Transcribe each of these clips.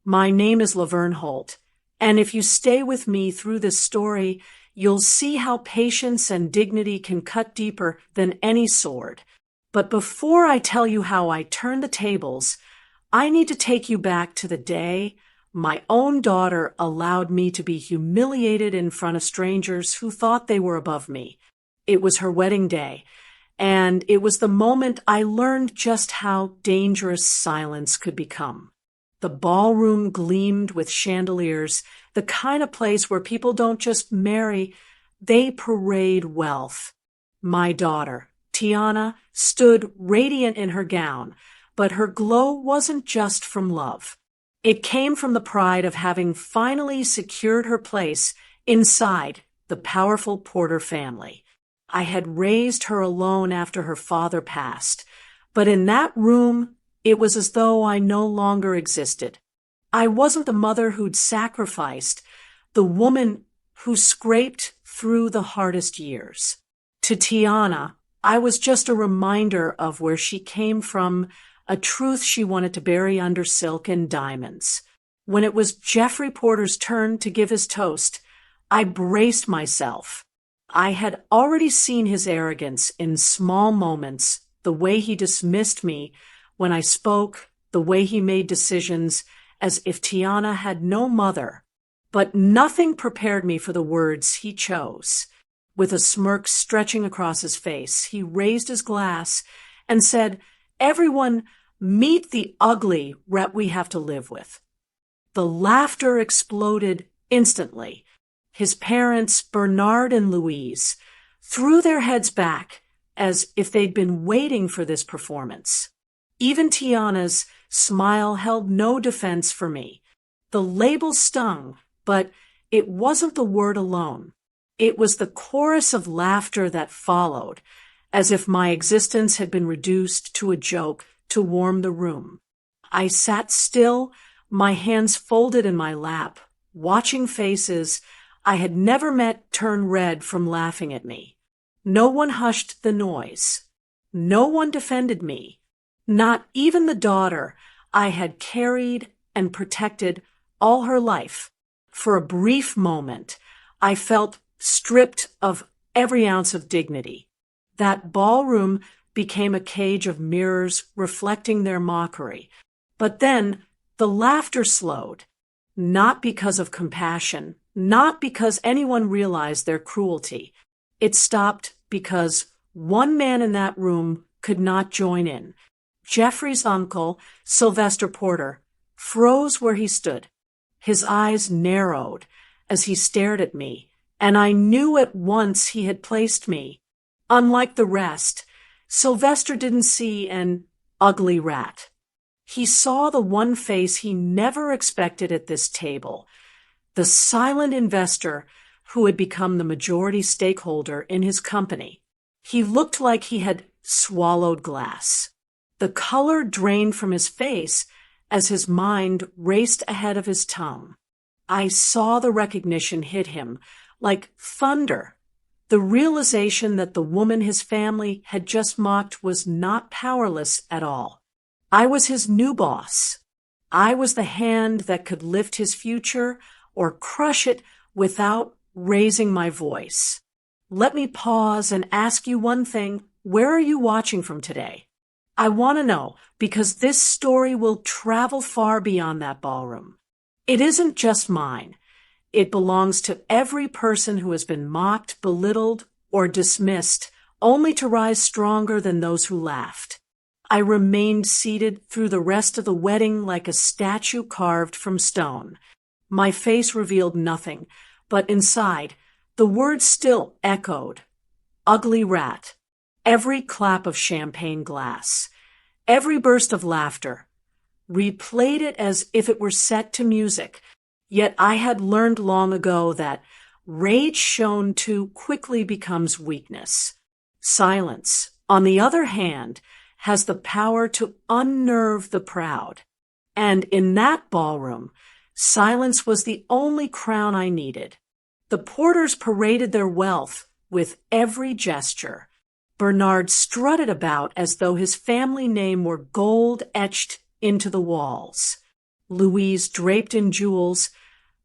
My name is Laverne Holt, and if you stay with me through this story, you'll see how patience and dignity can cut deeper than any sword. But before I tell you how I turned the tables, I need to take you back to the day my own daughter allowed me to be humiliated in front of strangers who thought they were above me. It was her wedding day, and it was the moment I learned just how dangerous silence could become. The ballroom gleamed with chandeliers, the kind of place where people don't just marry, they parade wealth. My daughter, Tiana, stood radiant in her gown, but her glow wasn't just from love. It came from the pride of having finally secured her place inside the powerful Porter family. I had raised her alone after her father passed, but in that room, it was as though I no longer existed. I wasn't the mother who'd sacrificed, the woman who scraped through the hardest years. To Tiana, I was just a reminder of where she came from, a truth she wanted to bury under silk and diamonds. When it was Jeffrey Porter's turn to give his toast, I braced myself. I had already seen his arrogance in small moments, the way he dismissed me when I spoke, the way he made decisions as if Tiana had no mother. But nothing prepared me for the words he chose. With a smirk stretching across his face, he raised his glass and said, "Everyone, meet the ugly rep we have to live with." The laughter exploded instantly. His parents, Bernard and Louise, threw their heads back as if they'd been waiting for this performance. Even Tiana's smile held no defense for me. The label stung, but it wasn't the word alone. It was the chorus of laughter that followed, as if my existence had been reduced to a joke to warm the room. I sat still, my hands folded in my lap, watching faces I had never met turn red from laughing at me. No one hushed the noise. No one defended me. Not even the daughter I had carried and protected all her life. For a brief moment, I felt stripped of every ounce of dignity. That ballroom became a cage of mirrors reflecting their mockery. But then the laughter slowed, not because of compassion, not because anyone realized their cruelty. It stopped because one man in that room could not join in. Jeffrey's uncle, Sylvester Porter, froze where he stood. His eyes narrowed as he stared at me, and I knew at once he had placed me. Unlike the rest, Sylvester didn't see an ugly rat. He saw the one face he never expected at this table, the silent investor who had become the majority stakeholder in his company. He looked like he had swallowed glass. The color drained from his face as his mind raced ahead of his tongue. I saw the recognition hit him like thunder. The realization that the woman his family had just mocked was not powerless at all. I was his new boss. I was the hand that could lift his future or crush it without raising my voice. Let me pause and ask you one thing. Where are you watching from today? I want to know, because this story will travel far beyond that ballroom. It isn't just mine. It belongs to every person who has been mocked, belittled, or dismissed, only to rise stronger than those who laughed. I remained seated through the rest of the wedding like a statue carved from stone. My face revealed nothing, but inside, the words still echoed. Ugly rat. Every clap of champagne glass. Every burst of laughter. Replayed it as if it were set to music. Yet I had learned long ago that rage shown too quickly becomes weakness. Silence, on the other hand, has the power to unnerve the proud. And in that ballroom, silence was the only crown I needed. The Porters paraded their wealth with every gesture. Bernard strutted about as though his family name were gold etched into the walls. Louise, draped in jewels,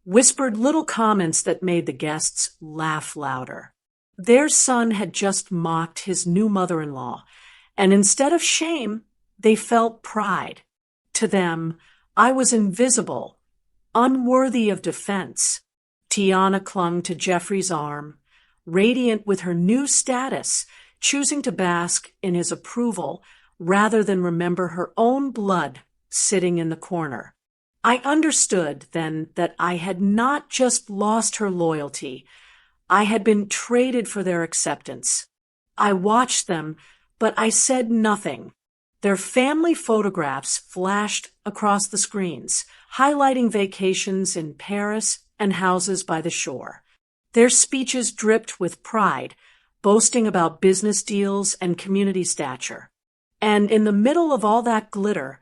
whispered little comments that made the guests laugh louder. Their son had just mocked his new mother-in-law, and instead of shame, they felt pride. To them, I was invisible, unworthy of defense. Tiana clung to Jeffrey's arm, radiant with her new status, choosing to bask in his approval rather than remember her own blood sitting in the corner. I understood then that I had not just lost her loyalty, I had been traded for their acceptance. I watched them, but I said nothing. Their family photographs flashed across the screens, highlighting vacations in Paris and houses by the shore. Their speeches dripped with pride, boasting about business deals and community stature. And in the middle of all that glitter,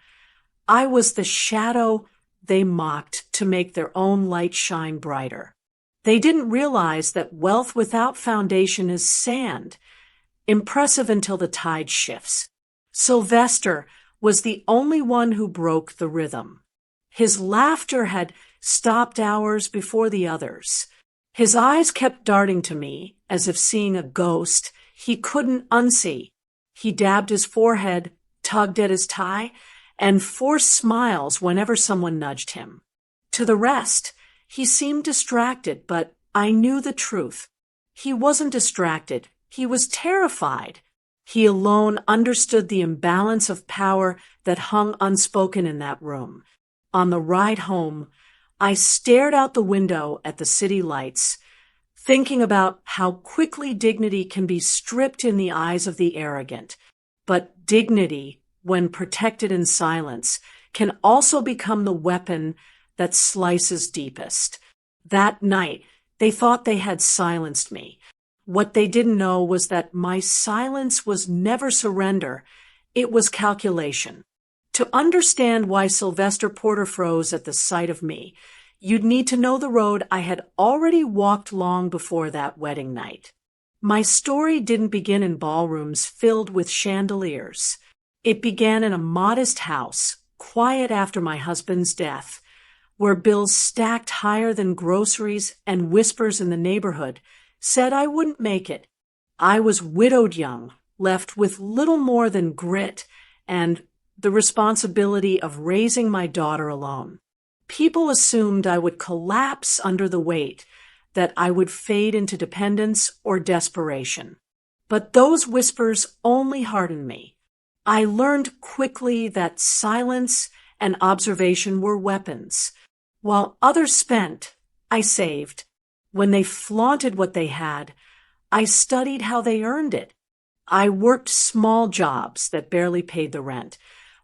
I was the shadow they mocked to make their own light shine brighter. They didn't realize that wealth without foundation is sand, impressive until the tide shifts. Sylvester was the only one who broke the rhythm. His laughter had stopped hours before the others. His eyes kept darting to me, as if seeing a ghost he couldn't unsee. He dabbed his forehead, tugged at his tie, and forced smiles whenever someone nudged him. To the rest, he seemed distracted, but I knew the truth. He wasn't distracted. He was terrified. He alone understood the imbalance of power that hung unspoken in that room. On the ride home, I stared out the window at the city lights, thinking about how quickly dignity can be stripped in the eyes of the arrogant. But dignity, when protected in silence, can also become the weapon that slices deepest. That night, they thought they had silenced me. What they didn't know was that my silence was never surrender. It was calculation. To understand why Sylvester Porter froze at the sight of me, you'd need to know the road I had already walked long before that wedding night. My story didn't begin in ballrooms filled with chandeliers. It began in a modest house, quiet after my husband's death, where bills stacked higher than groceries and whispers in the neighborhood said I wouldn't make it. I was widowed young, left with little more than grit and the responsibility of raising my daughter alone. People assumed I would collapse under the weight, that I would fade into dependence or desperation. But those whispers only hardened me. I learned quickly that silence and observation were weapons. While others spent, I saved. When they flaunted what they had, I studied how they earned it. I worked small jobs that barely paid the rent,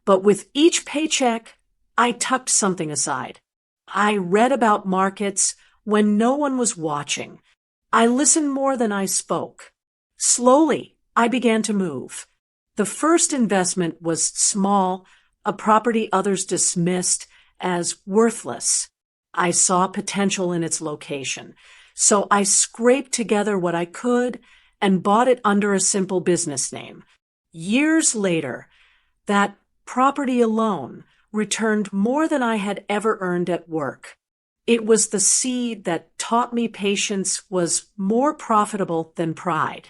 but with each paycheck, I tucked something aside. I read about markets when no one was watching. I listened more than I spoke. Slowly, I began to move. The first investment was small, a property others dismissed as worthless. I saw potential in its location, so I scraped together what I could and bought it under a simple business name. Years later, that property alone returned more than I had ever earned at work. It was the seed that taught me patience was more profitable than pride.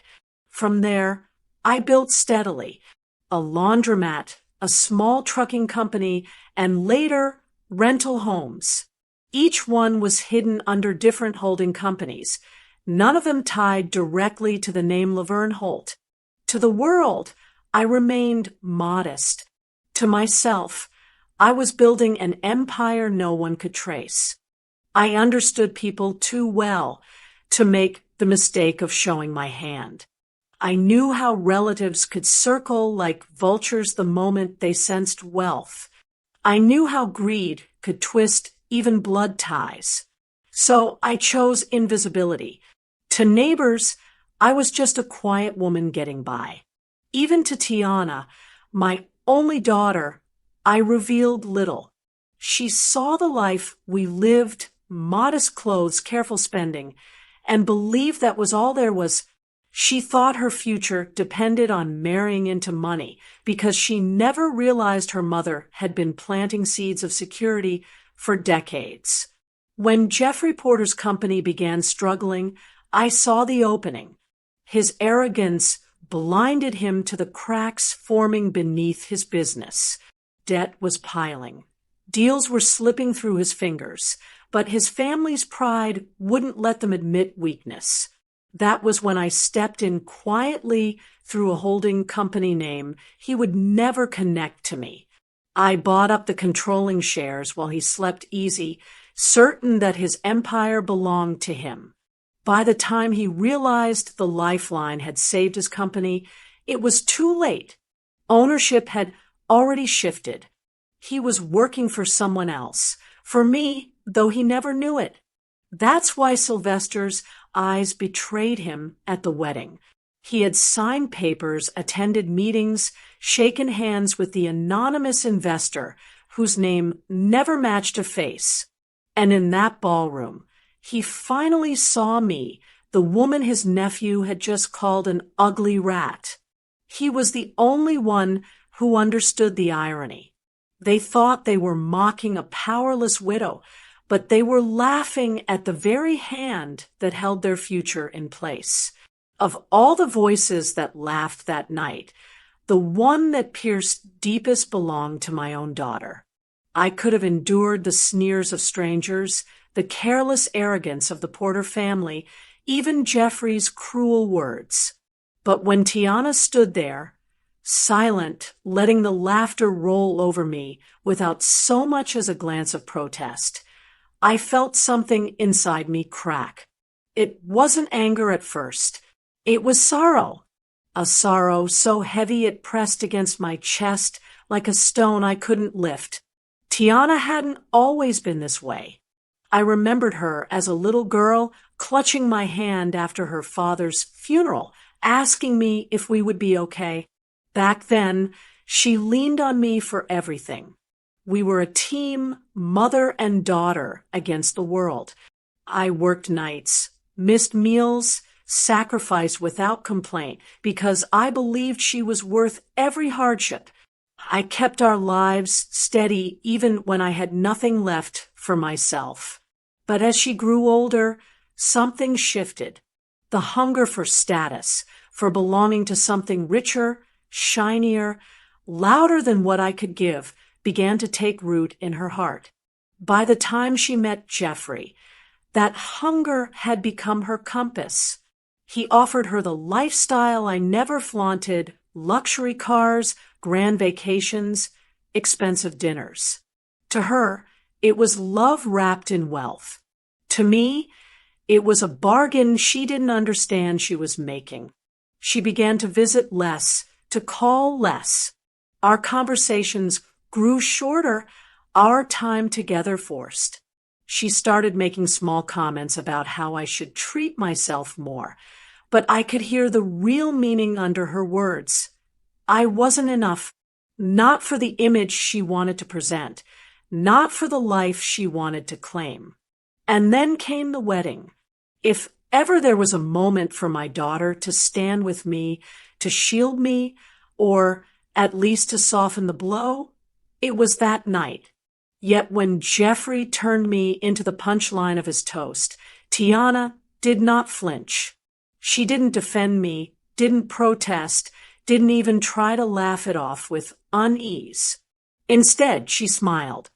From there, I built steadily, a laundromat, a small trucking company, and later, rental homes. Each one was hidden under different holding companies, none of them tied directly to the name Laverne Holt. To the world, I remained modest. To myself, I was building an empire no one could trace. I understood people too well to make the mistake of showing my hand. I knew how relatives could circle like vultures the moment they sensed wealth. I knew how greed could twist even blood ties. So I chose invisibility. To neighbors, I was just a quiet woman getting by. Even to Tiana, my only daughter, I revealed little. She saw the life we lived, modest clothes, careful spending, and believed that was all there was. She thought her future depended on marrying into money because she never realized her mother had been planting seeds of security for decades. When Jeffrey Porter's company began struggling, I saw the opening. His arrogance blinded him to the cracks forming beneath his business. Debt was piling. Deals were slipping through his fingers, but his family's pride wouldn't let them admit weakness. That was when I stepped in quietly through a holding company name he would never connect to me. I bought up the controlling shares while he slept easy, certain that his empire belonged to him. By the time he realized the lifeline had saved his company, it was too late. Ownership had already shifted. He was working for someone else, for me, though he never knew it. That's why Sylvester's eyes betrayed him at the wedding. He had signed papers, attended meetings, shaken hands with the anonymous investor whose name never matched a face. And in that ballroom, he finally saw me, the woman his nephew had just called an ugly rat. He was the only one who understood the irony. They thought they were mocking a powerless widow, but they were laughing at the very hand that held their future in place. Of all the voices that laughed that night, the one that pierced deepest belonged to my own daughter. I could have endured the sneers of strangers, the careless arrogance of the Porter family, even Jeffrey's cruel words. But when Tiana stood there, silent, letting the laughter roll over me without so much as a glance of protest, I felt something inside me crack. It wasn't anger at first. It was sorrow. A sorrow so heavy it pressed against my chest like a stone I couldn't lift. Tiana hadn't always been this way. I remembered her as a little girl clutching my hand after her father's funeral, asking me if we would be okay. Back then, she leaned on me for everything. We were a team, mother and daughter, against the world. I worked nights, missed meals, sacrificed without complaint because I believed she was worth every hardship. I kept our lives steady even when I had nothing left for myself. But as she grew older, something shifted. The hunger for status, for belonging to something richer, shinier, louder than what I could give, began to take root in her heart. By the time she met Jeffrey, that hunger had become her compass. He offered her the lifestyle I never flaunted, luxury cars, grand vacations, expensive dinners. To her, it was love wrapped in wealth. To me, it was a bargain she didn't understand she was making. She began to visit less, to call less. Our conversations grew shorter, our time together forced. She started making small comments about how I should treat myself more, but I could hear the real meaning under her words. I wasn't enough, not for the image she wanted to present, not for the life she wanted to claim. And then came the wedding. If ever there was a moment for my daughter to stand with me, to shield me, or at least to soften the blow, it was that night. Yet when Jeffrey turned me into the punchline of his toast, Tiana did not flinch. She didn't defend me, didn't protest, didn't even try to laugh it off with unease. Instead, she smiled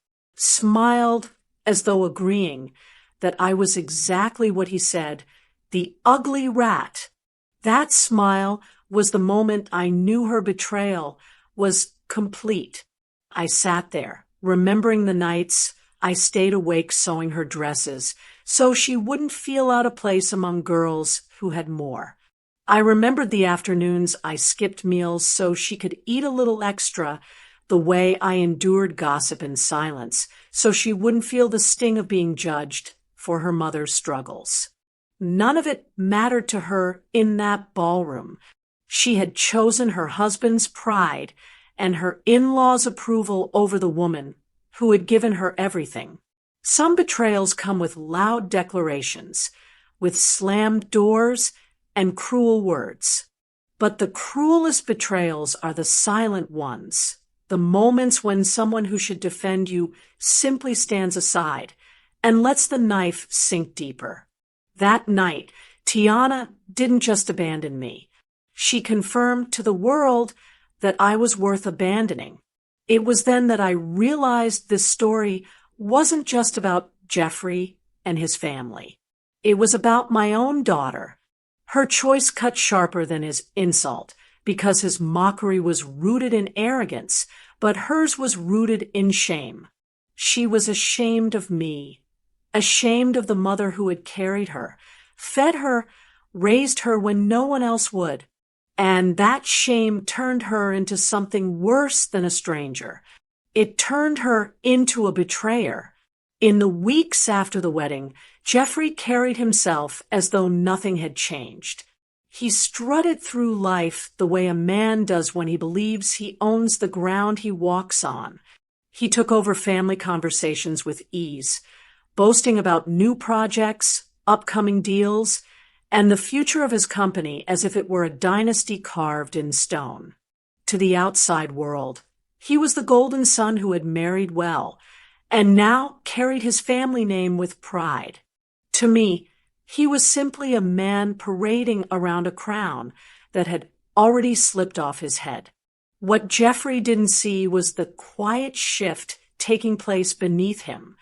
as though agreeing that I was exactly what he said, the ugly rat. That smile was the moment I knew her betrayal was complete. I sat there, remembering the nights I stayed awake sewing her dresses, so she wouldn't feel out of place among girls who had more. I remembered the afternoons I skipped meals so she could eat a little extra, the way I endured gossip in silence, so she wouldn't feel the sting of being judged for her mother's struggles. None of it mattered to her in that ballroom. She had chosen her husband's pride and her in-laws' approval over the woman who had given her everything. Some betrayals come with loud declarations, with slammed doors and cruel words. But the cruelest betrayals are the silent ones, the moments when someone who should defend you simply stands aside and lets the knife sink deeper. That night, Tiana didn't just abandon me. She confirmed to the world that I was worth abandoning. It was then that I realized this story wasn't just about Jeffrey and his family. It was about my own daughter. Her choice cut sharper than his insult, because his mockery was rooted in arrogance, but hers was rooted in shame. She was ashamed of me, ashamed of the mother who had carried her, fed her, raised her when no one else would. And that shame turned her into something worse than a stranger. It turned her into a betrayer. In the weeks after the wedding, Jeffrey carried himself as though nothing had changed. He strutted through life the way a man does when he believes he owns the ground he walks on. He took over family conversations with ease, boasting about new projects, upcoming deals, and the future of his company as if it were a dynasty carved in stone. To the outside world, he was the golden son who had married well, and now carried his family name with pride. To me, he was simply a man parading around a crown that had already slipped off his head. What Jeffrey didn't see was the quiet shift taking place beneath him.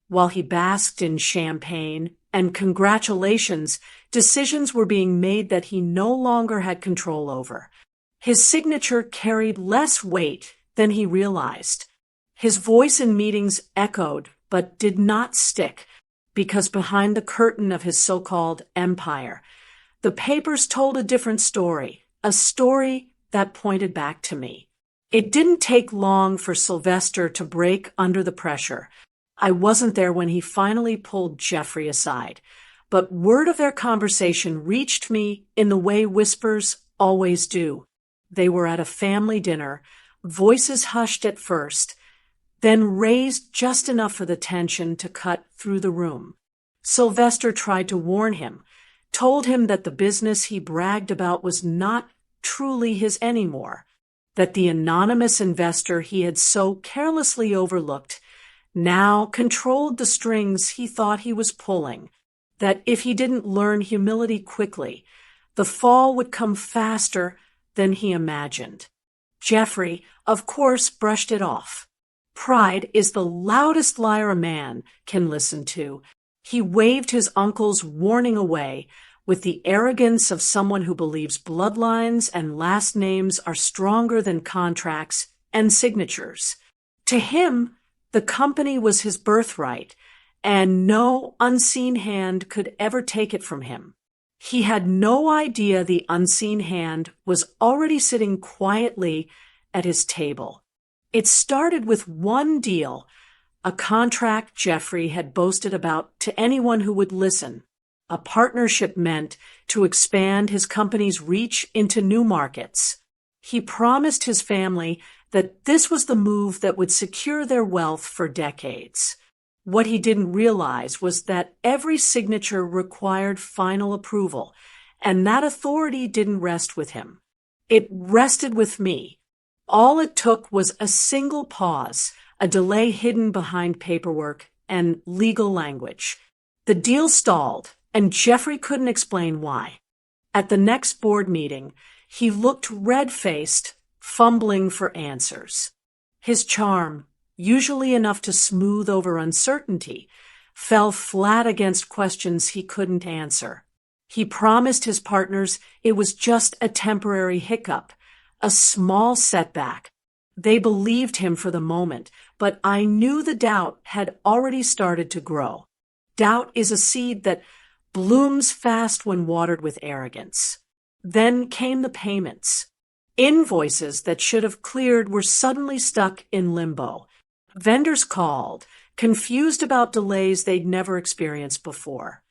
While he basked in champagne and congratulations, decisions were being made that he no longer had control over. His signature carried less weight than he realized. His voice in meetings echoed, but did not stick, because behind the curtain of his so-called empire, the papers told a different story, a story that pointed back to me. It didn't take long for Sylvester to break under the pressure. I wasn't there when he finally pulled Jeffrey aside, but word of their conversation reached me in the way whispers always do. They were at a family dinner, voices hushed at first, then raised just enough for the tension to cut through the room. Sylvester tried to warn him, told him that the business he bragged about was not truly his anymore, that the anonymous investor he had so carelessly overlooked now controlled the strings he thought he was pulling, that if he didn't learn humility quickly, the fall would come faster than he imagined. Jeffrey, of course, brushed it off. Pride is the loudest liar a man can listen to. He waved his uncle's warning away with the arrogance of someone who believes bloodlines and last names are stronger than contracts and signatures. To him, the company was his birthright, and no unseen hand could ever take it from him. He had no idea the unseen hand was already sitting quietly at his table. It started with one deal, a contract Jeffrey had boasted about to anyone who would listen. A partnership meant to expand his company's reach into new markets. He promised his family that this was the move that would secure their wealth for decades. What he didn't realize was that every signature required final approval, and that authority didn't rest with him. It rested with me. All it took was a single pause, a delay hidden behind paperwork and legal language. The deal stalled, and Jeffrey couldn't explain why. At the next board meeting, he looked red-faced, fumbling for answers. His charm, usually enough to smooth over uncertainty, fell flat against questions he couldn't answer. He promised his partners it was just a temporary hiccup, a small setback. They believed him for the moment, but I knew the doubt had already started to grow. Doubt is a seed that blooms fast when watered with arrogance. Then came the payments. Invoices that should have cleared were suddenly stuck in limbo. Vendors called, confused about delays they'd never experienced before.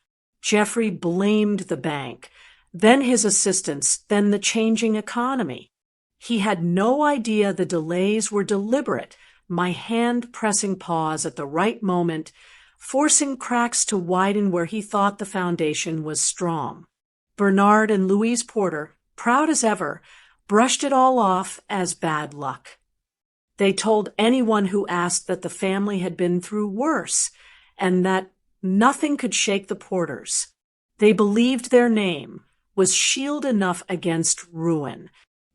Jeffrey blamed the bank, then his assistants, then the changing economy. He had no idea the delays were deliberate, my hand pressing pause at the right moment, forcing cracks to widen where he thought the foundation was strong. Bernard and Louise Porter, proud as ever, brushed it all off as bad luck. They told anyone who asked that the family had been through worse and that nothing could shake the Porters. They believed their name was shield enough against ruin.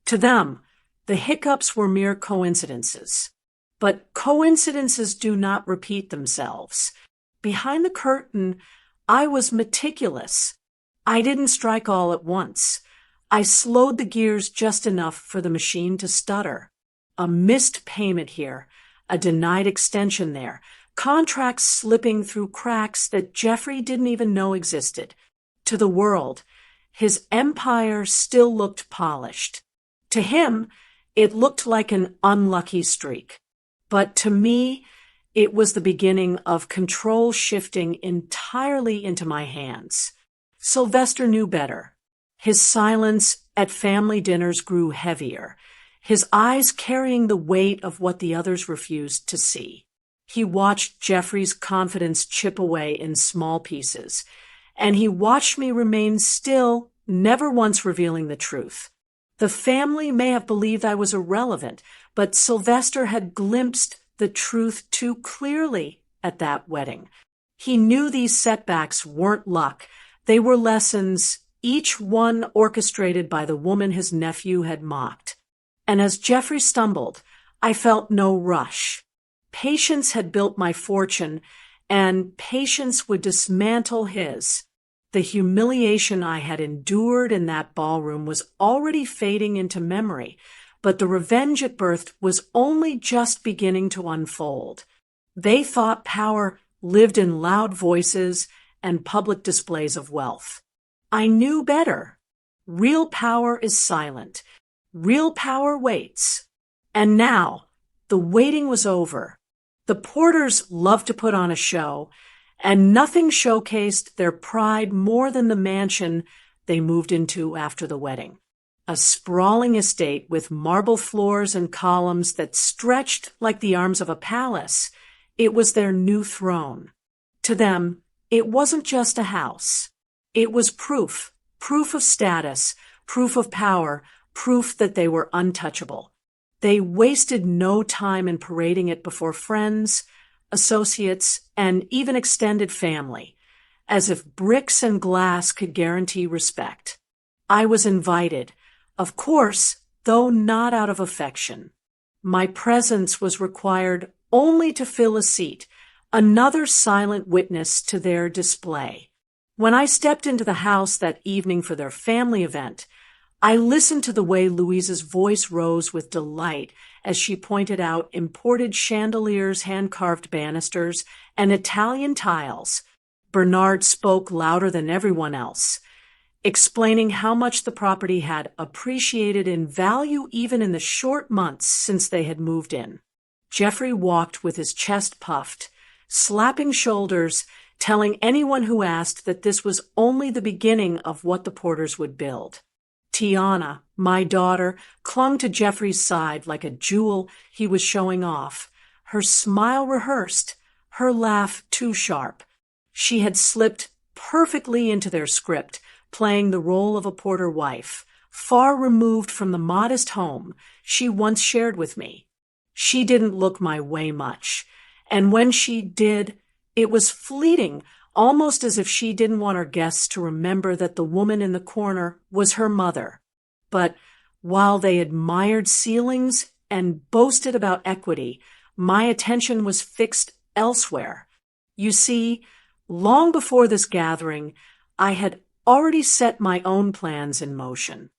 To them, the hiccups were mere coincidences. But coincidences do not repeat themselves. Behind the curtain, I was meticulous. I didn't strike all at once. I slowed the gears just enough for the machine to stutter. A missed payment here, a denied extension there, contracts slipping through cracks that Jeffrey didn't even know existed. To the world, his empire still looked polished. To him, it looked like an unlucky streak. But to me, it was the beginning of control shifting entirely into my hands. Sylvester knew better. His silence at family dinners grew heavier, his eyes carrying the weight of what the others refused to see. He watched Jeffrey's confidence chip away in small pieces, and he watched me remain still, never once revealing the truth. The family may have believed I was irrelevant, but Sylvester had glimpsed the truth too clearly at that wedding. He knew these setbacks weren't luck. They were lessons, each one orchestrated by the woman his nephew had mocked. And as Jeffrey stumbled, I felt no rush. Patience had built my fortune, and patience would dismantle his. The humiliation I had endured in that ballroom was already fading into memory, but the revenge it birthed was only just beginning to unfold. They thought power lived in loud voices and public displays of wealth. I knew better. Real power is silent. Real power waits. And now, the waiting was over. The Porters loved to put on a show, and nothing showcased their pride more than the mansion they moved into after the wedding. A sprawling estate with marble floors and columns that stretched like the arms of a palace. It was their new throne. To them, it wasn't just a house. It was proof of status, proof of power, proof that they were untouchable. They wasted no time in parading it before friends, associates, and even extended family, as if bricks and glass could guarantee respect. I was invited, of course, though not out of affection. My presence was required only to fill a seat, another silent witness to their display. When I stepped into the house that evening for their family event, I listened to the way Louise's voice rose with delight as she pointed out imported chandeliers, hand-carved banisters, and Italian tiles. Bernard spoke louder than everyone else, explaining how much the property had appreciated in value even in the short months since they had moved in. Jeffrey walked with his chest puffed, slapping shoulders, telling anyone who asked that this was only the beginning of what the Porters would build. Tiana, my daughter, clung to Jeffrey's side like a jewel he was showing off, her smile rehearsed, her laugh too sharp. She had slipped perfectly into their script, playing the role of a Porter wife, far removed from the modest home she once shared with me. She didn't look my way much, and when she did, it was fleeting, almost as if she didn't want her guests to remember that the woman in the corner was her mother. But while they admired ceilings and boasted about equity, my attention was fixed elsewhere. You see, long before this gathering, I had already set my own plans in motion.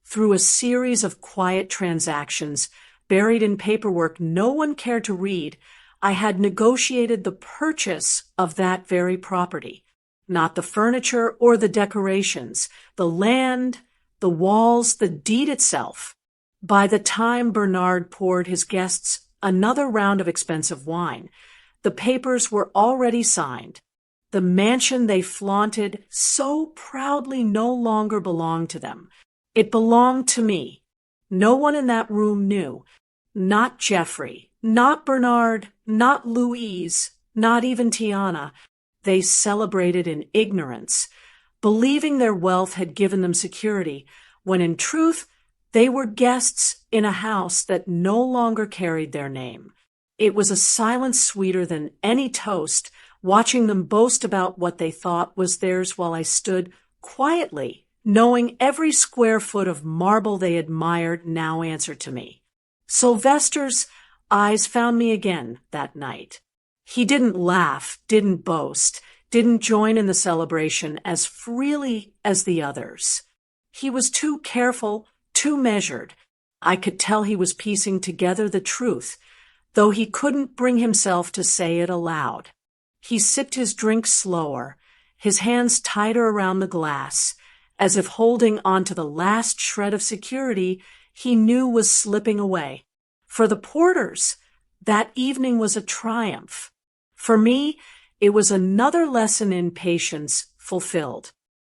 Through a series of quiet transactions, buried in paperwork no one cared to read, I had negotiated the purchase of that very property. Not the furniture or the decorations, the land, the walls, the deed itself. By the time Bernard poured his guests another round of expensive wine, the papers were already signed. The mansion they flaunted so proudly no longer belonged to them. It belonged to me. No one in that room knew. Not Jeffrey, not Bernard, not Louise, not even Tiana. They celebrated in ignorance, believing their wealth had given them security, when in truth, They were guests in a house that no longer carried their name. It was a silence sweeter than any toast, watching them boast about what they thought was theirs while I stood quietly, knowing every square foot of marble they admired now answered to me. Sylvester's eyes found me again that night. He didn't laugh, didn't boast, didn't join in the celebration as freely as the others. He was too careful, too measured. I could tell he was piecing together the truth, though he couldn't bring himself to say it aloud. He sipped his drink slower, his hands tighter around the glass, as if holding onto the last shred of security he knew was slipping away. For the Porters, that evening was a triumph. For me, it was another lesson in patience fulfilled.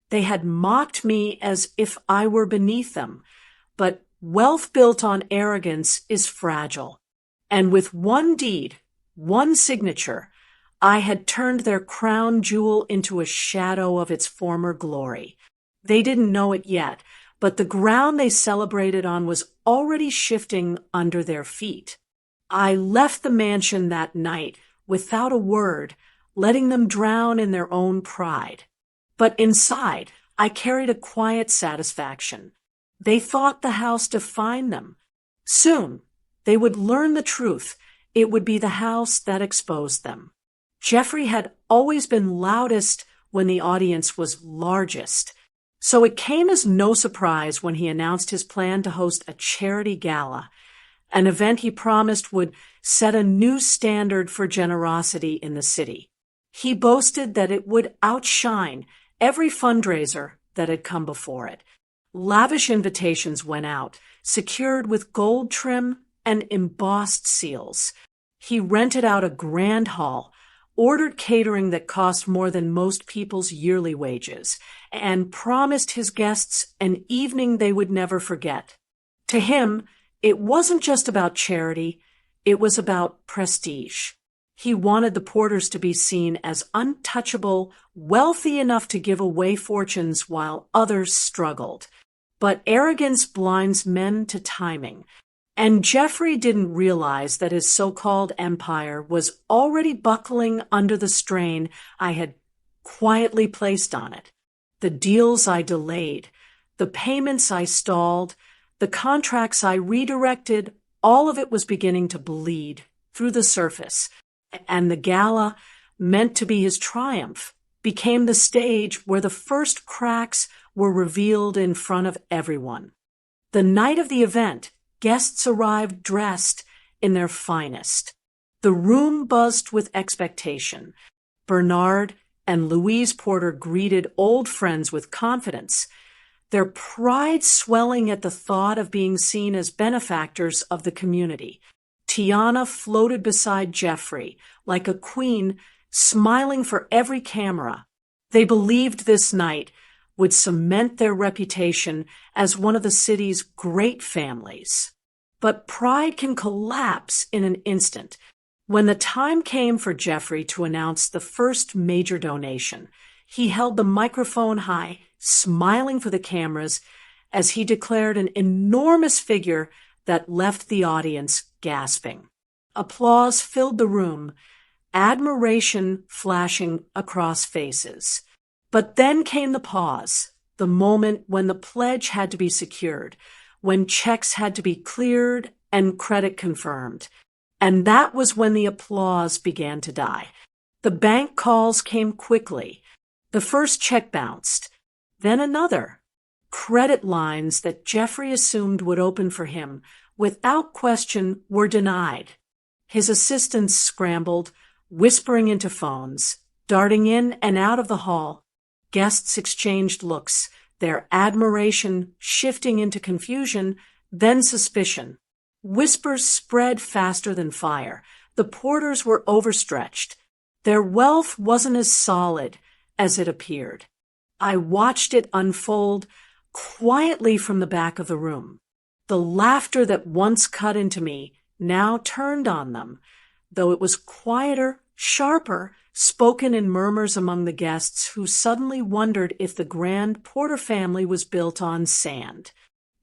They had mocked me as if I were beneath them, but wealth built on arrogance is fragile. And with one deed, one signature, I had turned their crown jewel into a shadow of its former glory. They didn't know it yet, but the ground they celebrated on was already shifting under their feet. I left the mansion that night without a word, letting them drown in their own pride. But inside, I carried a quiet satisfaction. They thought the house defined them. Soon, they would learn the truth. It would be the house that exposed them. Jeffrey had always been loudest when the audience was largest. So it came as no surprise when he announced his plan to host a charity gala, an event he promised would set a new standard for generosity in the city. He boasted that it would outshine every fundraiser that had come before it. Lavish invitations went out, secured with gold trim and embossed seals. He rented out a grand hall, ordered catering that cost more than most people's yearly wages, and promised his guests an evening they would never forget. To him, it wasn't just about charity, it was about prestige. He wanted the Porters to be seen as untouchable, wealthy enough to give away fortunes while others struggled. But arrogance blinds men to timing, and Jeffrey didn't realize that his so-called empire was already buckling under the strain I had quietly placed on it. The deals I delayed, the payments I stalled, the contracts I redirected, all of it was beginning to bleed through the surface. And the gala, meant to be his triumph, became the stage where the first cracks were revealed in front of everyone. The night of the event, guests arrived dressed in their finest. The room buzzed with expectation. Bernard and Louise Porter greeted old friends with confidence, their pride swelling at the thought of being seen as benefactors of the community. Tiana floated beside Jeffrey like a queen, smiling for every camera. They believed this night would cement their reputation as one of the city's great families. But pride can collapse in an instant. When the time came for Jeffrey to announce the first major donation, he held the microphone high, smiling for the cameras as he declared an enormous figure that left the audience gasping. Applause filled the room, admiration flashing across faces. But then came the pause, the moment when the pledge had to be secured, when checks had to be cleared and credit confirmed. And that was when the applause began to die. The bank calls came quickly. The first check bounced, then another. Credit lines that Jeffrey assumed would open for him without question were denied. His assistants scrambled, whispering into phones, darting in and out of the hall. Guests exchanged looks, their admiration shifting into confusion, then suspicion. Whispers spread faster than fire. The Porters were overstretched. Their wealth wasn't as solid as it appeared. I watched it unfold quietly from the back of the room. The laughter that once cut into me now turned on them, though it was quieter, sharper, spoken in murmurs among the guests who suddenly wondered if the grand Porter family was built on sand.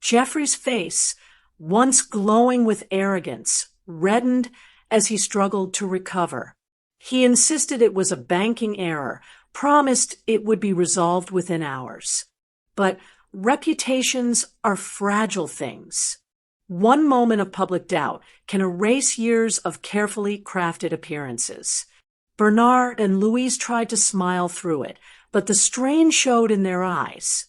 Jeffrey's face, once glowing with arrogance, reddened as he struggled to recover. He insisted it was a banking error, promised it would be resolved within hours. But reputations are fragile things. One moment of public doubt can erase years of carefully crafted appearances. Bernard and Louise tried to smile through it, but the strain showed in their eyes.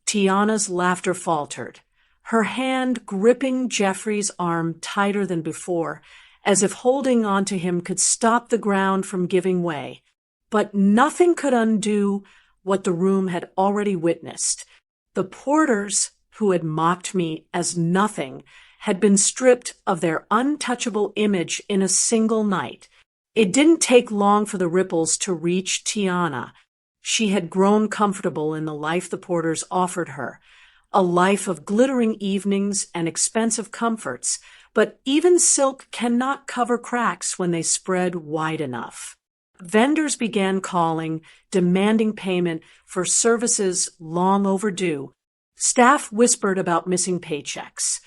Tiana's laughter faltered, her hand gripping Jeffrey's arm tighter than before, as if holding onto him could stop the ground from giving way. But nothing could undo what the room had already witnessed. The porters, who had mocked me as nothing, had been stripped of their untouchable image in a single night. It didn't take long for the ripples to reach Tiana. She had grown comfortable in the life the porters offered her, a life of glittering evenings and expensive comforts, but even silk cannot cover cracks when they spread wide enough. Vendors began calling, demanding payment for services long overdue. Staff whispered about missing paychecks.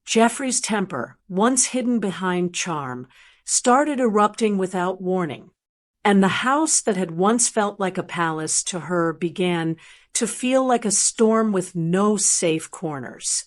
Jeffrey's temper, once hidden behind charm, started erupting without warning, and the house that had once felt like a palace to her began to feel like a storm with no safe corners.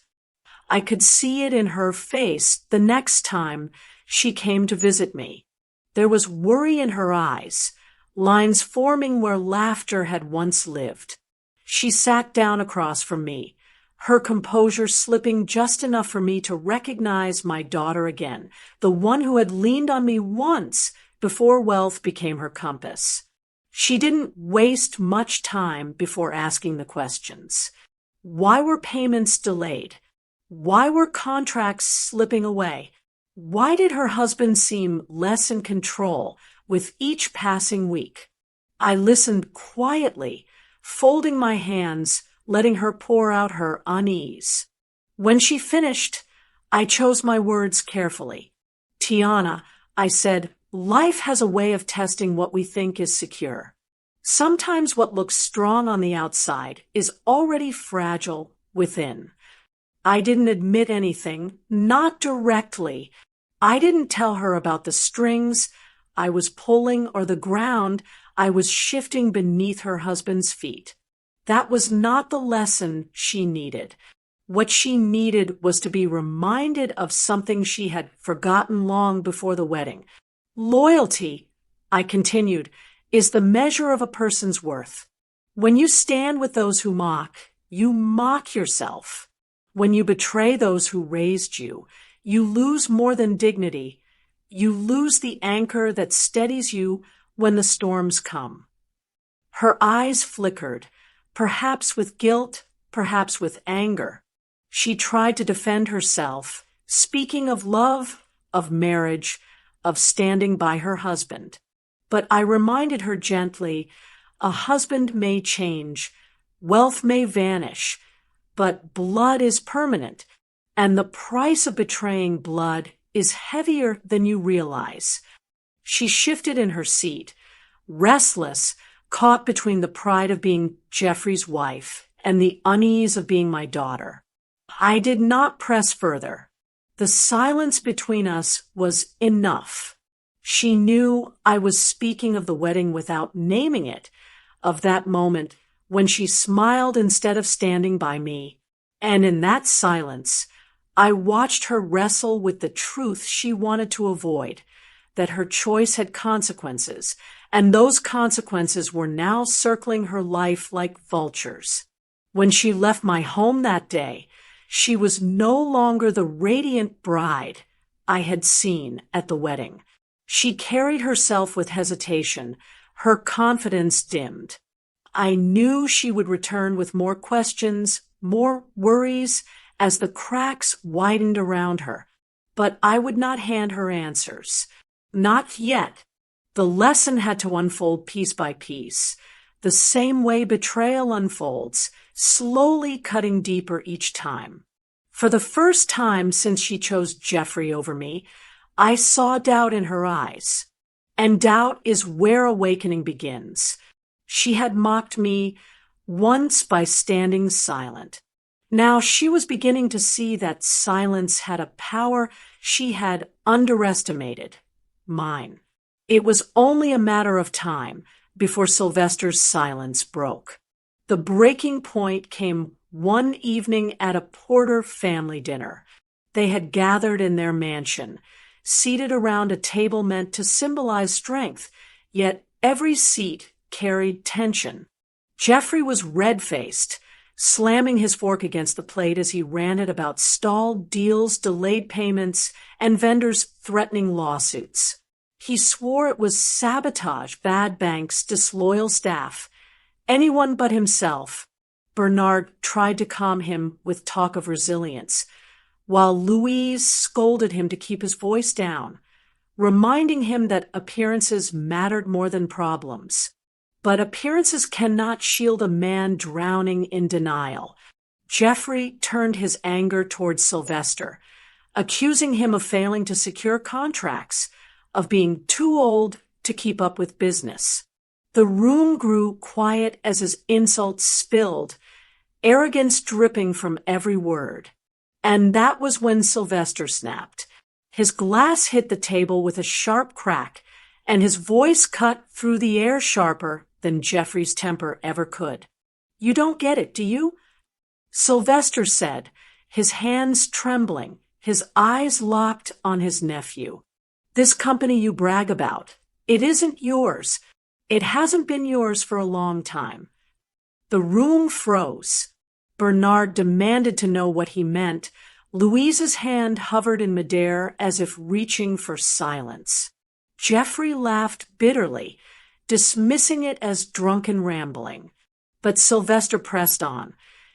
I could see it in her face the next time she came to visit me. There was worry in her eyes, lines forming where laughter had once lived. She sat down across from me, her composure slipping just enough for me to recognize my daughter again, the one who had leaned on me once before wealth became her compass. She didn't waste much time before asking the questions. Why were payments delayed? Why were contracts slipping away? Why did her husband seem less in control with each passing week? I listened quietly, folding my hands, letting her pour out her unease. When she finished, I chose my words carefully. Tiana, I said, life has a way of testing what we think is secure. Sometimes what looks strong on the outside is already fragile within. I didn't admit anything, not directly. I didn't tell her about the strings I was pulling or the ground I was shifting beneath her husband's feet. That was not the lesson she needed. What she needed was to be reminded of something she had forgotten long before the wedding. Loyalty, I continued, is the measure of a person's worth. When you stand with those who mock, you mock yourself. When you betray those who raised you, you lose more than dignity. You lose the anchor that steadies you when the storms come. Her eyes flickered, perhaps with guilt, perhaps with anger. She tried to defend herself, speaking of love, of marriage, of standing by her husband. But I reminded her gently, a husband may change, wealth may vanish, but blood is permanent, and the price of betraying blood is heavier than you realize. She shifted in her seat, restless, caught between the pride of being Jeffrey's wife and the unease of being my daughter. I did not press further. The silence between us was enough. She knew I was speaking of the wedding without naming it, of that moment when she smiled instead of standing by me. And in that silence, I watched her wrestle with the truth she wanted to avoid, that her choice had consequences, and those consequences were now circling her life like vultures. When she left my home that day, she was no longer the radiant bride I had seen at the wedding. She carried herself with hesitation, her confidence dimmed. I knew she would return with more questions, more worries, as the cracks widened around her. But I would not hand her answers. Not yet. The lesson had to unfold piece by piece, the same way betrayal unfolds, slowly cutting deeper each time. For the first time since she chose Jeffrey over me, I saw doubt in her eyes. And doubt is where awakening begins. She had mocked me once by standing silent. Now she was beginning to see that silence had a power she had underestimated. Mine. It was only a matter of time before Sylvester's silence broke. The breaking point came one evening at a Porter family dinner. They had gathered in their mansion, seated around a table meant to symbolize strength, yet every seat carried tension. Jeffrey was red-faced, slamming his fork against the plate as he ranted about stalled deals, delayed payments, and vendors threatening lawsuits. He swore it was sabotage, bad banks, disloyal staff. Anyone but himself. Bernard tried to calm him with talk of resilience, while Louise scolded him to keep his voice down, reminding him that appearances mattered more than problems. But appearances cannot shield a man drowning in denial. Jeffrey turned his anger towards Sylvester, accusing him of failing to secure contracts, of being too old to keep up with business. The room grew quiet as his insults spilled, arrogance dripping from every word. And that was when Sylvester snapped. His glass hit the table with a sharp crack, and his voice cut through the air sharper than Jeffrey's temper ever could. "You don't get it, do you?" Sylvester said, his hands trembling, his eyes locked on his nephew. "This company you brag about, it isn't yours. It hasn't been yours for a long time." The room froze. Bernard demanded to know what he meant. Louise's hand hovered in midair as if reaching for silence. Jeffrey laughed bitterly, dismissing it as drunken rambling. But Sylvester pressed on,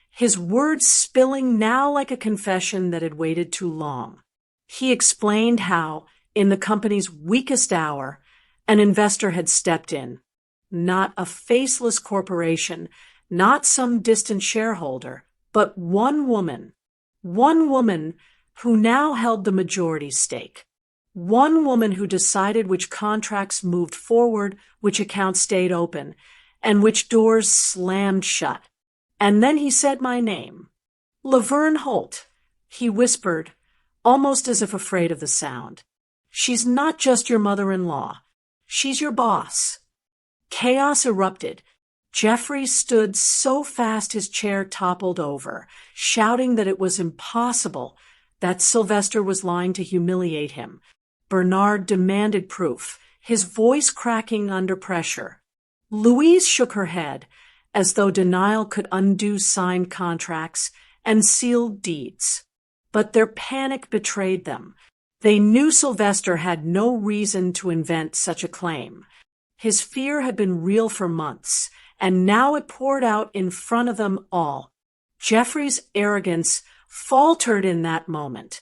his words spilling now like a confession that had waited too long. He explained how, in the company's weakest hour, an investor had stepped in. Not a faceless corporation, not some distant shareholder, but one woman who now held the majority stake. One woman who decided which contracts moved forward, which accounts stayed open, and which doors slammed shut. And then he said my name. "Laverne Holt," he whispered, almost as if afraid of the sound. "She's not just your mother-in-law. She's your boss." Chaos erupted. Jeffrey stood so fast his chair toppled over, shouting that it was impossible, that Sylvester was lying to humiliate him. Bernard demanded proof, his voice cracking under pressure. Louise shook her head, as though denial could undo signed contracts and sealed deeds. But their panic betrayed them. They knew Sylvester had no reason to invent such a claim. His fear had been real for months, and now it poured out in front of them all. Jeffrey's arrogance faltered in that moment.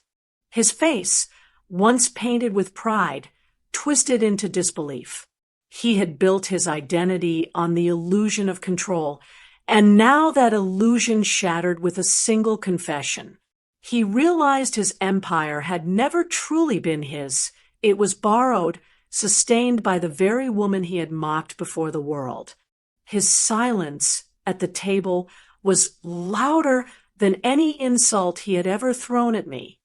His face, once painted with pride, twisted into disbelief. He had built his identity on the illusion of control, and now that illusion shattered with a single confession. He realized his empire had never truly been his. It was borrowed, sustained by the very woman he had mocked before the world. His silence at the table was louder than any insult he had ever thrown at me.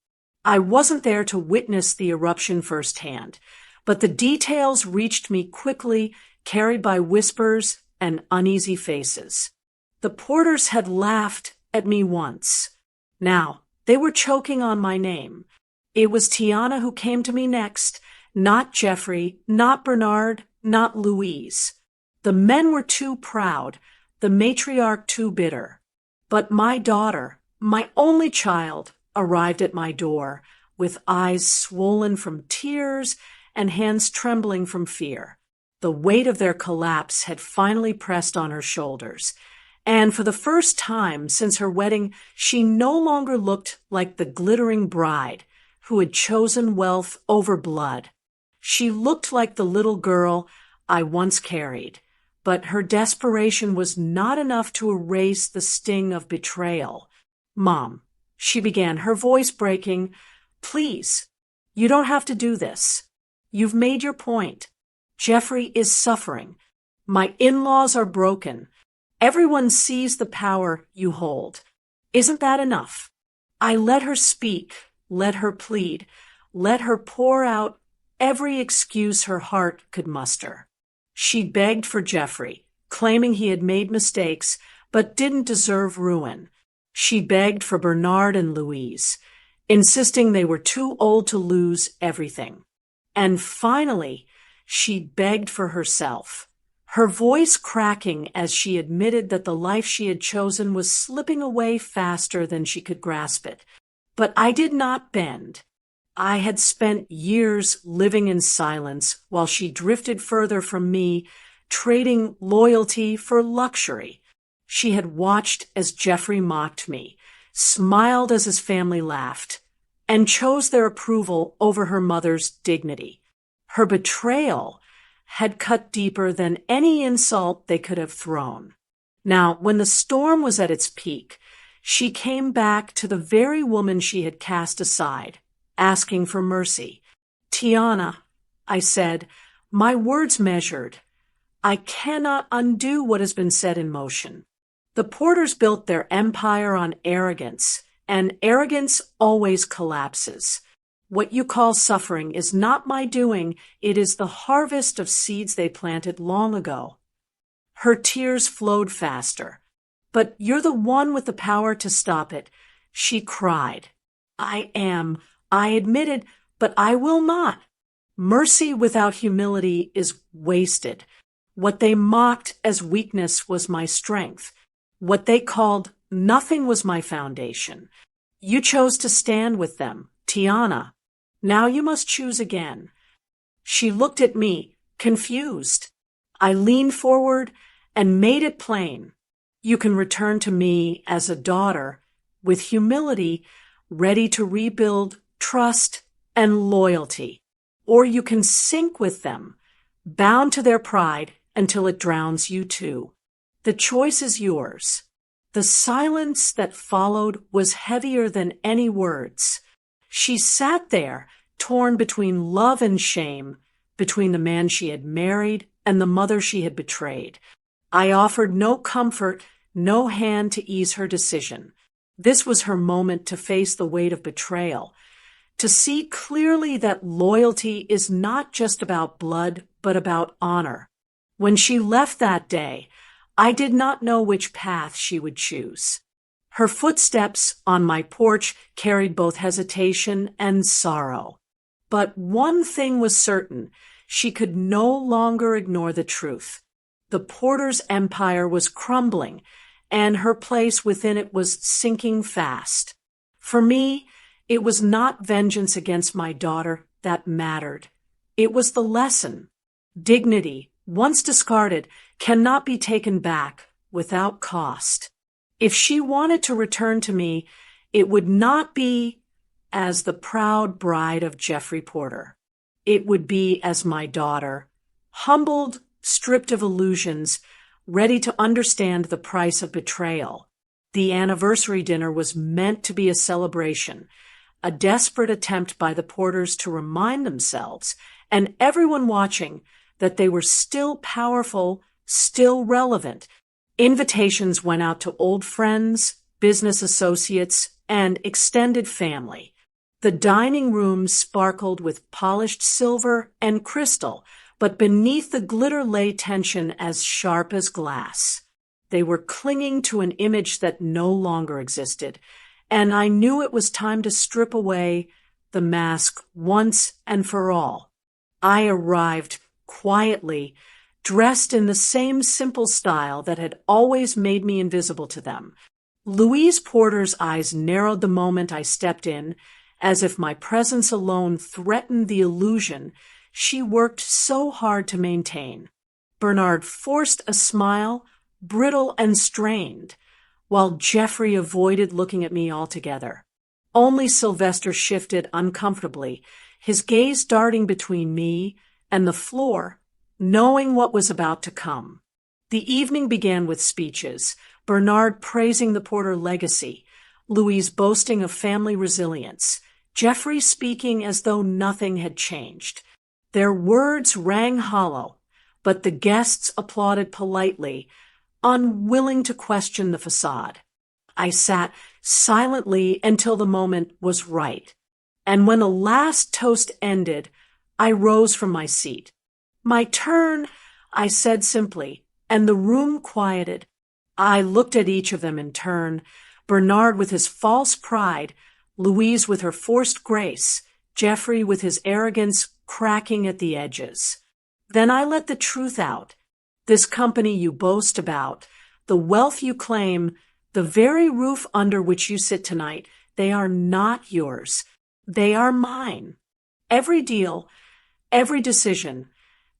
I wasn't there to witness the eruption firsthand, but the details reached me quickly, carried by whispers and uneasy faces. The Porters had laughed at me once. Now, they were choking on my name. It was Tiana who came to me next, not Jeffrey, not Bernard, not Louise. The men were too proud, the matriarch too bitter. But my daughter, my only child, arrived at my door, with eyes swollen from tears and hands trembling from fear. The weight of their collapse had finally pressed on her shoulders, and for the first time since her wedding, she no longer looked like the glittering bride who had chosen wealth over blood. She looked like the little girl I once carried, but her desperation was not enough to erase the sting of betrayal. "Mom," she began, her voice breaking, "please, you don't have to do this. You've made your point. Jeffrey is suffering. My in-laws are broken. Everyone sees the power you hold. Isn't that enough? I let her speak, let her plead, let her pour out every excuse her heart could muster. She begged for Jeffrey, claiming he had made mistakes but didn't deserve ruin. She begged for Bernard and Louise, insisting they were too old to lose everything. And finally, she begged for herself, her voice cracking as she admitted that the life she had chosen was slipping away faster than she could grasp it. But I did not bend. I had spent years living in silence while she drifted further from me, trading loyalty for luxury. She had watched as Jeffrey mocked me, smiled as his family laughed, and chose their approval over her mother's dignity. Her betrayal had cut deeper than any insult they could have thrown. Now, when the storm was at its peak, she came back to the very woman she had cast aside, asking for mercy. "Tiana," I said, my words measured. "I cannot undo what has been set in motion." The Porters built their empire on arrogance, and arrogance always collapses. What you call suffering is not my doing, it is the harvest of seeds they planted long ago. Her tears flowed faster. "But you're the one with the power to stop it," she cried. I admitted, "but I will not." Mercy without humility is wasted. What they mocked as weakness was my strength. What they called nothing was my foundation. You chose to stand with them, Tiana. Now you must choose again. She looked at me, confused. I leaned forward and made it plain. You can return to me as a daughter, with humility, ready to rebuild trust and loyalty. Or you can sink with them, bound to their pride until it drowns you too. The choice is yours. The silence that followed was heavier than any words. She sat there, torn between love and shame, between the man she had married and the mother she had betrayed. I offered no comfort, no hand to ease her decision. This was her moment to face the weight of betrayal, to see clearly that loyalty is not just about blood, but about honor. When she left that day, I did not know which path she would choose. Her footsteps on my porch carried both hesitation and sorrow. But one thing was certain, she could no longer ignore the truth. The Porters' empire was crumbling, and her place within it was sinking fast. For me, it was not vengeance against my daughter that mattered. It was the lesson. Dignity, once discarded, cannot be taken back without cost. If she wanted to return to me, it would not be as the proud bride of Jeffrey Porter. It would be as my daughter, humbled, stripped of illusions, ready to understand the price of betrayal. The anniversary dinner was meant to be a celebration, a desperate attempt by the Porters to remind themselves, and everyone watching, that they were still powerful, still relevant. Invitations went out to old friends, business associates, and extended family. The dining room sparkled with polished silver and crystal, but beneath the glitter lay tension as sharp as glass. They were clinging to an image that no longer existed, and I knew it was time to strip away the mask once and for all. I arrived quietly, dressed in the same simple style that had always made me invisible to them. Louise Porter's eyes narrowed the moment I stepped in, as if my presence alone threatened the illusion she worked so hard to maintain. Bernard forced a smile, brittle and strained, while Jeffrey avoided looking at me altogether. Only Sylvester shifted uncomfortably, his gaze darting between me and the floor, knowing what was about to come. The evening began with speeches, Bernard praising the Porter legacy, Louise boasting of family resilience, Jeffrey speaking as though nothing had changed. Their words rang hollow, but the guests applauded politely, unwilling to question the facade. I sat silently until the moment was right. And when the last toast ended, I rose from my seat. "My turn," I said simply, and the room quieted. I looked at each of them in turn, Bernard with his false pride, Louise with her forced grace, Geoffrey with his arrogance cracking at the edges. Then I let the truth out. This company you boast about, the wealth you claim, the very roof under which you sit tonight, they are not yours. They are mine. Every deal, every decision,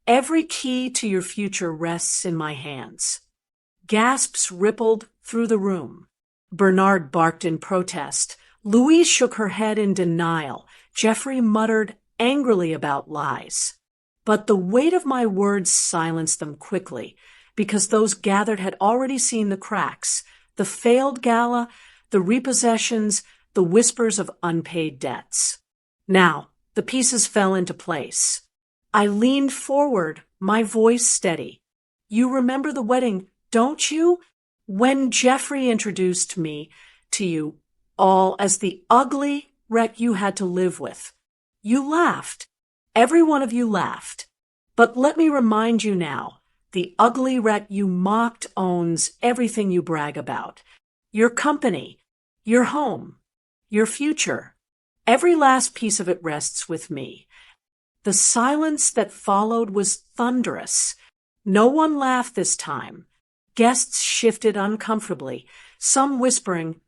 every key to your future rests in my hands. Gasps rippled through the room. Bernard barked in protest. Louise shook her head in denial. Geoffrey muttered angrily about lies. But the weight of my words silenced them quickly, because those gathered had already seen the cracks, the failed gala, the repossessions, the whispers of unpaid debts. Now, the pieces fell into place. I leaned forward, my voice steady. "You remember the wedding, don't you? When Geoffrey introduced me to you all as the ugly wreck you had to live with. You laughed. Every one of you laughed. But let me remind you now, the ugly wreck you mocked owns everything you brag about. Your company, your home, your future. Every last piece of it rests with me." The silence that followed was thunderous. No one laughed this time. Guests shifted uncomfortably, some whispering,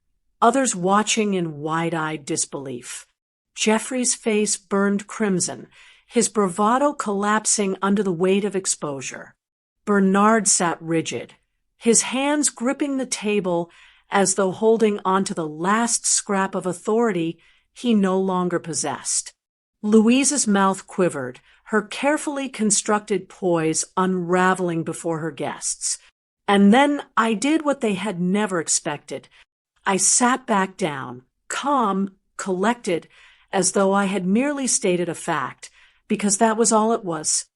others watching in wide-eyed disbelief. Geoffrey's face burned crimson, his bravado collapsing under the weight of exposure. Bernard sat rigid, his hands gripping the table as though holding onto the last scrap of authority he no longer possessed. Louise's mouth quivered, her carefully constructed poise unraveling before her guests. And then I did what they had never expected. I sat back down, calm, collected, as though I had merely stated a fact, because that was all it was.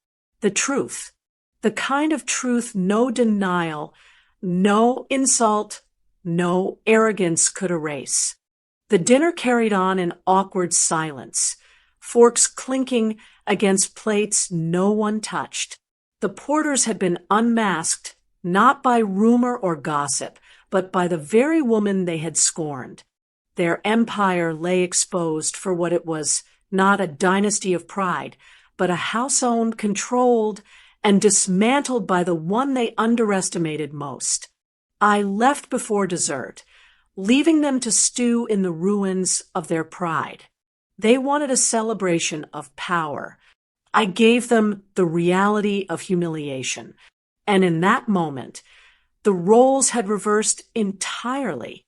The truth. The kind of truth no denial, no insult, no arrogance could erase. The dinner carried on in awkward silence, forks clinking against plates no one touched. The porters had been unmasked, not by rumor or gossip, but by the very woman they had scorned. Their empire lay exposed for what it was, not a dynasty of pride, but a house owned, controlled, and dismantled by the one they underestimated most. I left before dessert, leaving them to stew in the ruins of their pride. They wanted a celebration of power. I gave them the reality of humiliation. And in that moment, the roles had reversed entirely.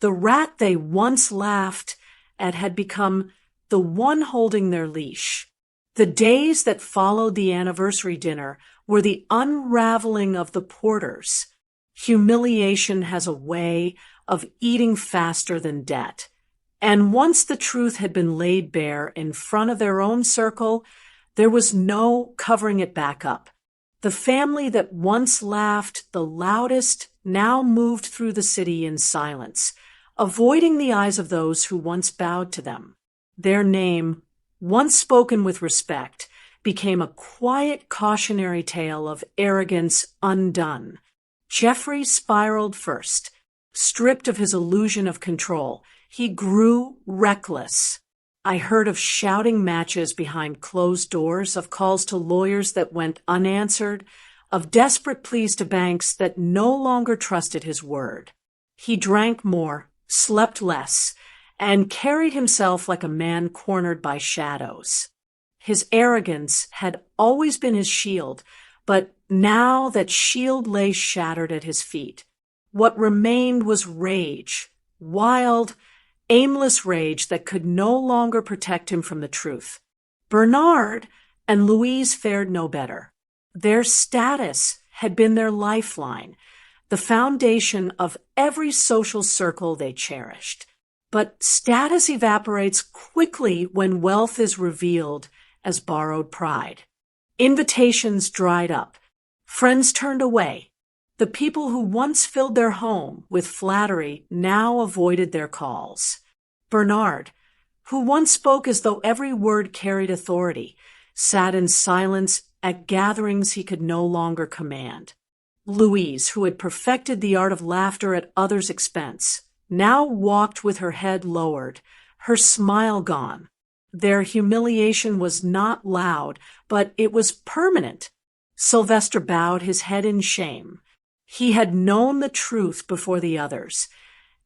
The rat they once laughed at had become the one holding their leash. The days that followed the anniversary dinner were the unraveling of the porters. Humiliation has a way of eating faster than debt. And once the truth had been laid bare in front of their own circle, there was no covering it back up. The family that once laughed the loudest now moved through the city in silence, avoiding the eyes of those who once bowed to them. Their name, once spoken with respect, became a quiet cautionary tale of arrogance undone. Geoffrey spiraled first. Stripped of his illusion of control, he grew reckless. I heard of shouting matches behind closed doors, of calls to lawyers that went unanswered, of desperate pleas to banks that no longer trusted his word. He drank more, slept less, and carried himself like a man cornered by shadows. His arrogance had always been his shield, but now that shield lay shattered at his feet. What remained was rage, wild, aimless rage that could no longer protect him from the truth. Bernard and Louise fared no better. Their status had been their lifeline, the foundation of every social circle they cherished. But status evaporates quickly when wealth is revealed as borrowed pride. Invitations dried up. Friends turned away. The people who once filled their home with flattery now avoided their calls. Bernard, who once spoke as though every word carried authority, sat in silence at gatherings he could no longer command. Louise, who had perfected the art of laughter at others' expense, now walked with her head lowered, her smile gone. Their humiliation was not loud, but it was permanent. Sylvester bowed his head in shame. He had known the truth before the others,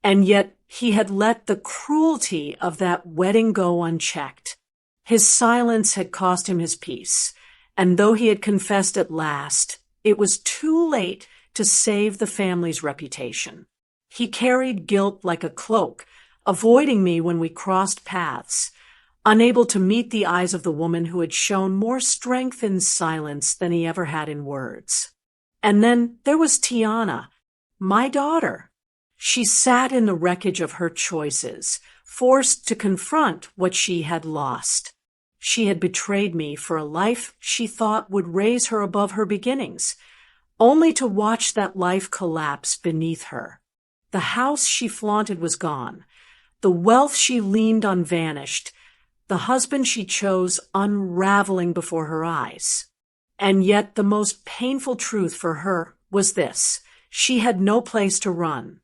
and yet he had let the cruelty of that wedding go unchecked. His silence had cost him his peace, and though he had confessed at last, it was too late to save the family's reputation. He carried guilt like a cloak, avoiding me when we crossed paths, unable to meet the eyes of the woman who had shown more strength in silence than he ever had in words. And then there was Tiana, my daughter. She sat in the wreckage of her choices, forced to confront what she had lost. She had betrayed me for a life she thought would raise her above her beginnings, only to watch that life collapse beneath her. The house she flaunted was gone. The wealth she leaned on vanished. The husband she chose unraveling before her eyes. And yet the most painful truth for her was this: she had no place to run.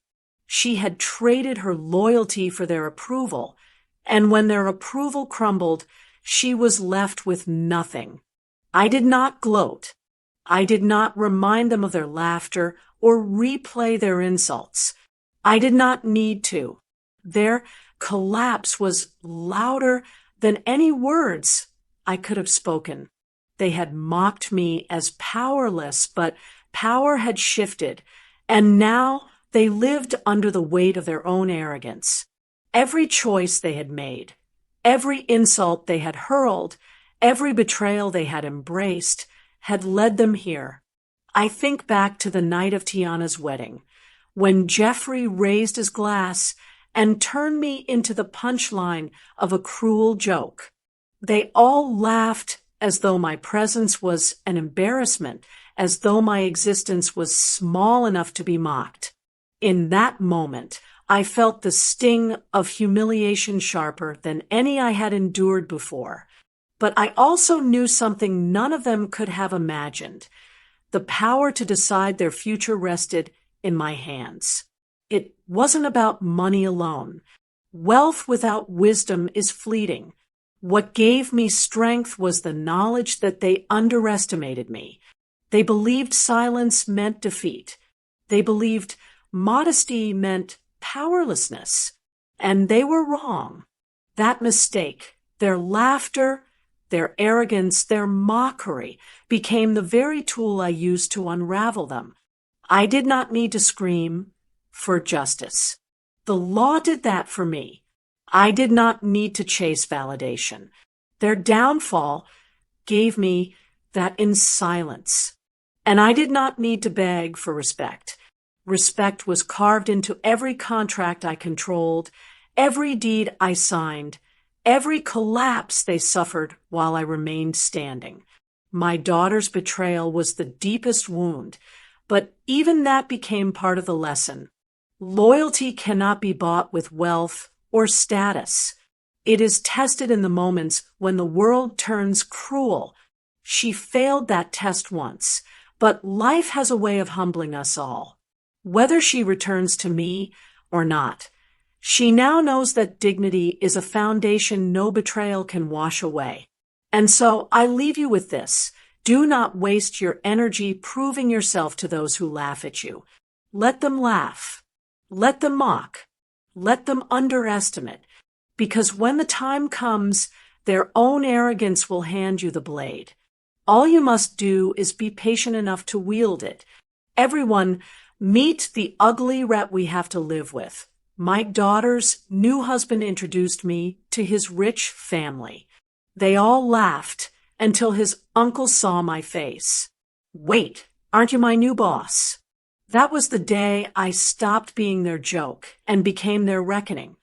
She had traded her loyalty for their approval, and when their approval crumbled, she was left with nothing. I did not gloat. I did not remind them of their laughter or replay their insults. I did not need to. Their collapse was louder than any words I could have spoken. They had mocked me as powerless, but power had shifted, and now they lived under the weight of their own arrogance. Every choice they had made, every insult they had hurled, every betrayal they had embraced, had led them here. I think back to the night of Tiana's wedding, when Jeffrey raised his glass and turned me into the punchline of a cruel joke. They all laughed as though my presence was an embarrassment, as though my existence was small enough to be mocked. In that moment, I felt the sting of humiliation sharper than any I had endured before. But I also knew something none of them could have imagined. The power to decide their future rested in my hands. It wasn't about money alone. Wealth without wisdom is fleeting. What gave me strength was the knowledge that they underestimated me. They believed silence meant defeat. They believed modesty meant powerlessness. And they were wrong. That mistake, their laughter, their arrogance, their mockery, became the very tool I used to unravel them. I did not need to scream for justice. The law did that for me. I did not need to chase validation. Their downfall gave me that in silence. And I did not need to beg for respect. Respect was carved into every contract I controlled, every deed I signed, every collapse they suffered while I remained standing. My daughter's betrayal was the deepest wound, but even that became part of the lesson. Loyalty cannot be bought with wealth or status. It is tested in the moments when the world turns cruel. She failed that test once, but life has a way of humbling us all. Whether she returns to me or not, she now knows that dignity is a foundation no betrayal can wash away. And so I leave you with this. Do not waste your energy proving yourself to those who laugh at you. Let them laugh. Let them mock. Let them underestimate. Because when the time comes, their own arrogance will hand you the blade. All you must do is be patient enough to wield it. Everyone, meet the ugly rat we have to live with. My daughter's new husband introduced me to his rich family. They all laughed until his uncle saw my face. Wait, aren't you my new boss? That was the day I stopped being their joke and became their reckoning.